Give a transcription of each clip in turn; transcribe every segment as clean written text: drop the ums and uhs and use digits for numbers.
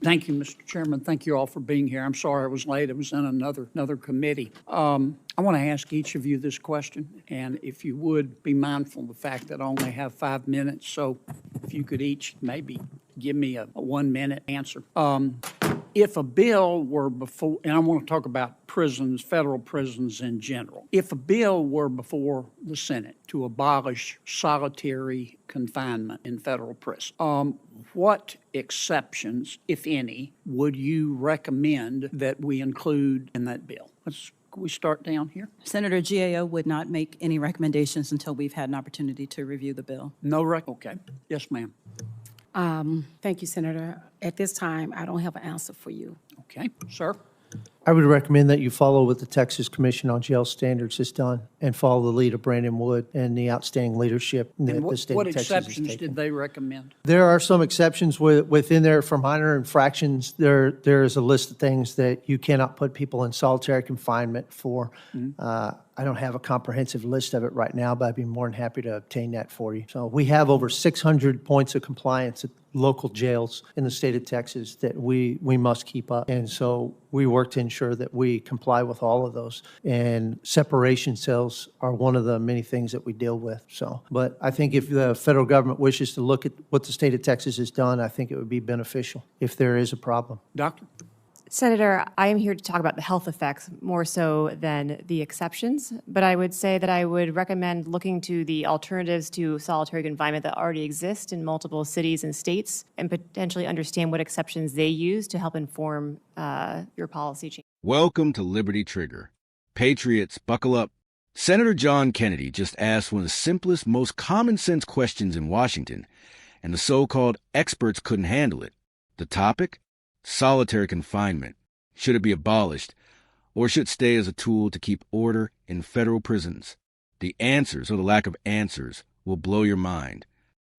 Thank you, Mr. Chairman. Thank you all for being here. I'm sorry I was late. I was in another committee. I want to ask each of you this question, and if you would be mindful of the fact that I only have 5 minutes, so if you could each maybe give me a 1 minute answer. If a bill were before, and I want to talk about prisons, federal prisons in general. If a bill were before the Senate to abolish solitary confinement in federal prison, what exceptions, if any, would you recommend that we include in that bill? Can we start down here? Senator Gio would not make any recommendations until we've had an opportunity to review the bill. Okay. Yes, ma'am. Thank you, Senator. At this time, I don't have an answer for you. Okay, sir. I would recommend that you follow what the Texas Commission on Jail Standards has done and follow the lead of Brandon Wood and the outstanding leadership that the state of Texas has taken. What exceptions did they recommend? There are some exceptions within there for minor infractions. There is a list of things that you cannot put people in solitary confinement for. I don't have a comprehensive list of it right now, but I'd be more than happy to obtain that for you. So we have over 600 points of compliance at local jails in the state of Texas that we must keep up. And so we work to ensure that we comply with all of those. And separation cells are one of the many things that we deal with. So, but I think if the federal government wishes to look at what the state of Texas has done, I think it would be beneficial if there is a problem. Doctor? Senator, I am here to talk about the health effects more so than the exceptions, but I would say that I would recommend looking to the alternatives to solitary confinement that already exist in multiple cities and states and potentially understand what exceptions they use to help inform your policy change. Welcome to Liberty Trigger. Patriots, buckle up. Senator John Kennedy just asked one of the simplest, most common sense questions in Washington, and the so-called experts couldn't handle it. The topic? Solitary confinement. Should it be abolished, or should it stay as a tool to keep order in federal prisons? The answers, or the lack of answers, will blow your mind.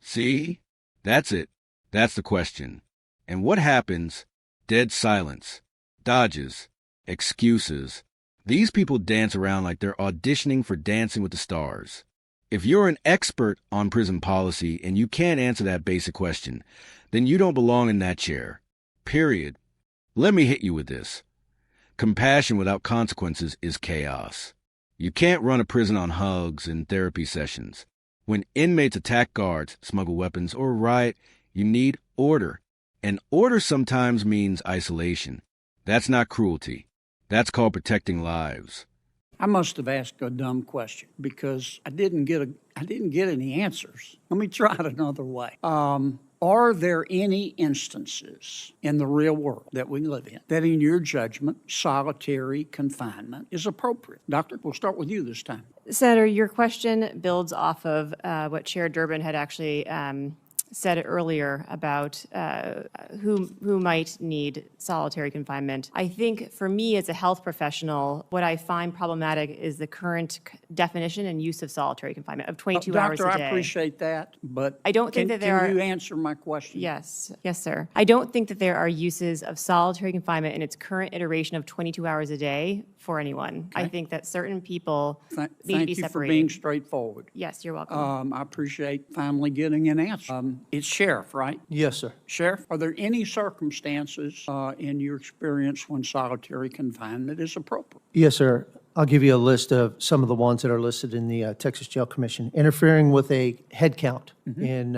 See? That's it. That's the question. And what happens? Dead silence. Dodges. Excuses. These people dance around like they're auditioning for Dancing with the Stars. If you're an expert on prison policy and you can't answer that basic question, then you don't belong in that chair. Period. Let me hit you with this. Compassion without consequences is chaos. You can't run a prison on hugs and therapy sessions. When inmates attack guards, smuggle weapons, or riot, you need order. And order sometimes means isolation. That's not cruelty. That's called protecting lives. I must have asked a dumb question because I didn't get any answers. Let me try it another way. Are there any instances in the real world that we live in that, in your judgment, solitary confinement is appropriate? Doctor, we'll start with you this time. Senator, your question builds off of what Chair Durbin had actually said earlier about who might need solitary confinement. I think for me as a health professional, what I find problematic is the current definition and use of solitary confinement of 22 hours a day. Doctor, I appreciate that, but I don't think that there are. Can you answer my question? Yes, sir. I don't think that there are uses of solitary confinement in its current iteration of 22 hours a day for anyone. Okay. I think that certain people need to be separated. Thank you for being straightforward. Yes, you're welcome. I appreciate finally getting an answer. It's Sheriff, right? Yes, sir. Sheriff, are there any circumstances in your experience when solitary confinement is appropriate? Yes, sir. I'll give you a list of some of the ones that are listed in the Texas Jail Commission. Interfering with a head count, in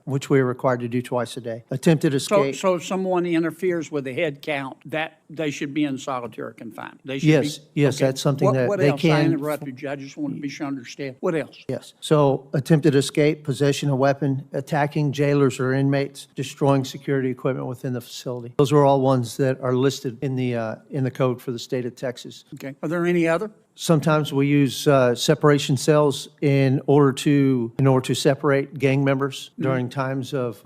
which we are required to do twice a day. Attempted escape. So if someone interferes with a head count, that they should be in solitary confinement. They should Yes, be, yes, okay. that's something that what they else? can. I interrupted you. I just want to be sure I understand. What else? Yes. So attempted escape, possession of weapon, attacking jailers or inmates, destroying security equipment within the facility. Those are all ones that are listed in the code for the state of Texas. Okay. Are there any other? Sometimes we use separation cells in order to separate gang members during times of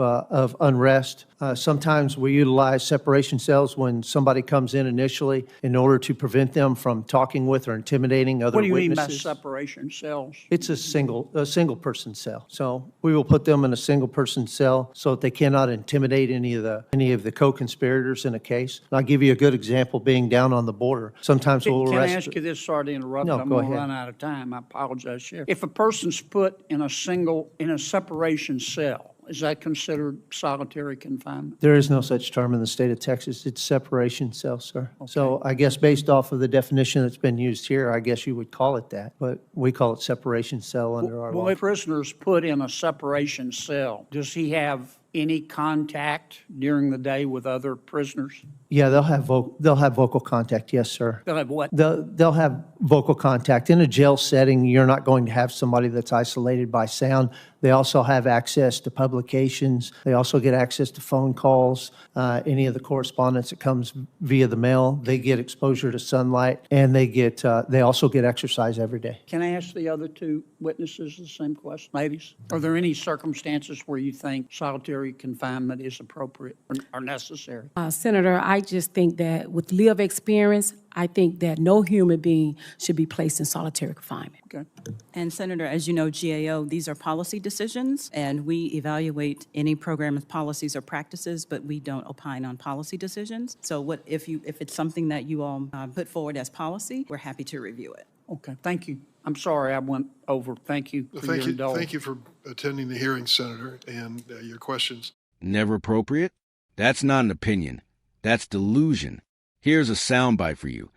unrest. Sometimes we utilize separation cells when somebody comes in initially in order to prevent them from talking with or intimidating other witnesses. What do you mean by separation cells? It's a single person cell. So we will put them in a single person cell so that they cannot intimidate any of the co-conspirators in a case. And I'll give you a good example being down on the border. Sometimes we'll arrest. Can I ask you this? Sorry to interrupt. No, I'm go going to ahead. run out of time. I apologize, Sheriff. If a person's put in a separation cell Is that considered solitary confinement? There is no such term in the state of Texas. It's separation cell, sir. So I guess based off of the definition that's been used here, I guess you would call it that, but we call it separation cell under our law. Well, if prisoners put in a separation cell, does he have any contact during the day with other prisoners? Yeah, they'll have vocal contact, yes, sir. They'll have what? They'll have vocal contact. In a jail setting, you're not going to have somebody that's isolated by sound. They also have access to publications. They also get access to phone calls, any of the correspondence that comes via the mail. They get exposure to sunlight, and they also get exercise every day. Can I ask the other two witnesses the same question? Ladies, are there any circumstances where you think solitary confinement is appropriate or necessary? Senator, I just think that with lived experience, I think that no human being should be placed in solitary confinement. Okay. And Senator, as you know, GAO, these are policy decisions, and we evaluate any program's policies or practices, but we don't opine on policy decisions. So if it's something that you all put forward as policy, we're happy to review it. Okay, thank you. I'm sorry I went over. Thank you for your indulgence. Thank you for attending the hearing, Senator, and your questions. Never appropriate? That's not an opinion. That's delusion. Here's a soundbite for you.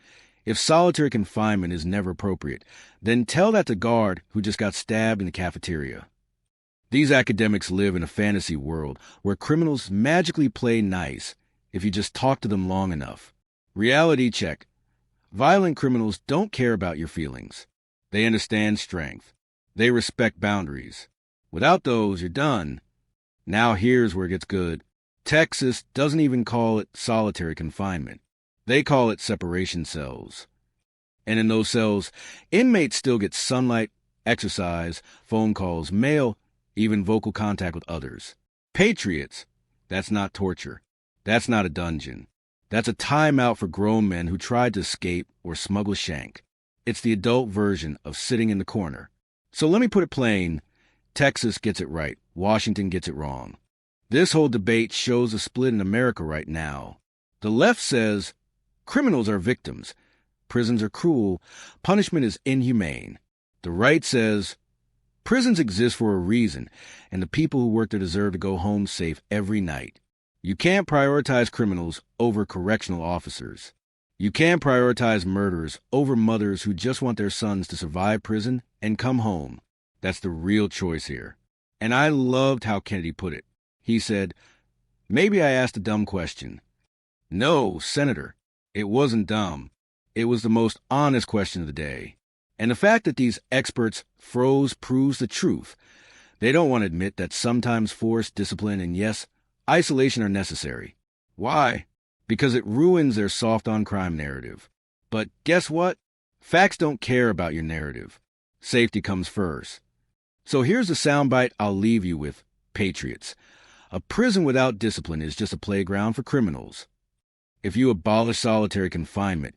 If solitary confinement is never appropriate, then tell that to guard who just got stabbed in the cafeteria. These academics live in a fantasy world where criminals magically play nice if you just talk to them long enough. Reality check. Violent criminals don't care about your feelings. They understand strength. They respect boundaries. Without those, you're done. Now here's where it gets good. Texas doesn't even call it solitary confinement. They call it separation cells. And in those cells, inmates still get sunlight, exercise, phone calls, mail, even vocal contact with others. Patriots, that's not torture. That's not a dungeon. That's a timeout for grown men who tried to escape or smuggle shank. It's the adult version of sitting in the corner. So let me put it plain. Texas gets it right. Washington gets it wrong. This whole debate shows a split in America right now. The left says criminals are victims. Prisons are cruel. Punishment is inhumane. The right says prisons exist for a reason, and the people who work there deserve to go home safe every night. You can't prioritize criminals over correctional officers. You can't prioritize murderers over mothers who just want their sons to survive prison and come home. That's the real choice here. And I loved how Kennedy put it. He said, maybe I asked a dumb question. No, Senator, it wasn't dumb. It was the most honest question of the day. And the fact that these experts froze proves the truth. They don't want to admit that sometimes force, discipline, and yes, isolation are necessary. Why? Because it ruins their soft-on-crime narrative. But guess what? Facts don't care about your narrative. Safety comes first. So here's the soundbite I'll leave you with, patriots. A prison without discipline is just a playground for criminals. If you abolish solitary confinement,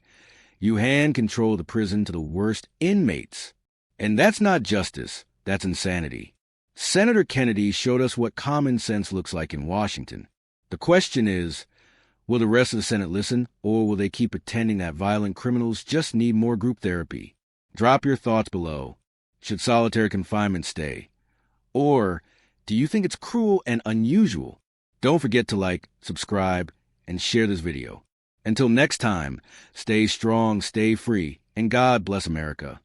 you hand control the prison to the worst inmates. And that's not justice, that's insanity. Senator Kennedy showed us what common sense looks like in Washington. The question is, will the rest of the Senate listen, or will they keep pretending that violent criminals just need more group therapy? Drop your thoughts below. Should solitary confinement stay? Or do you think it's cruel and unusual? Don't forget to like, subscribe, and share this video. Until next time, stay strong, stay free, and God bless America.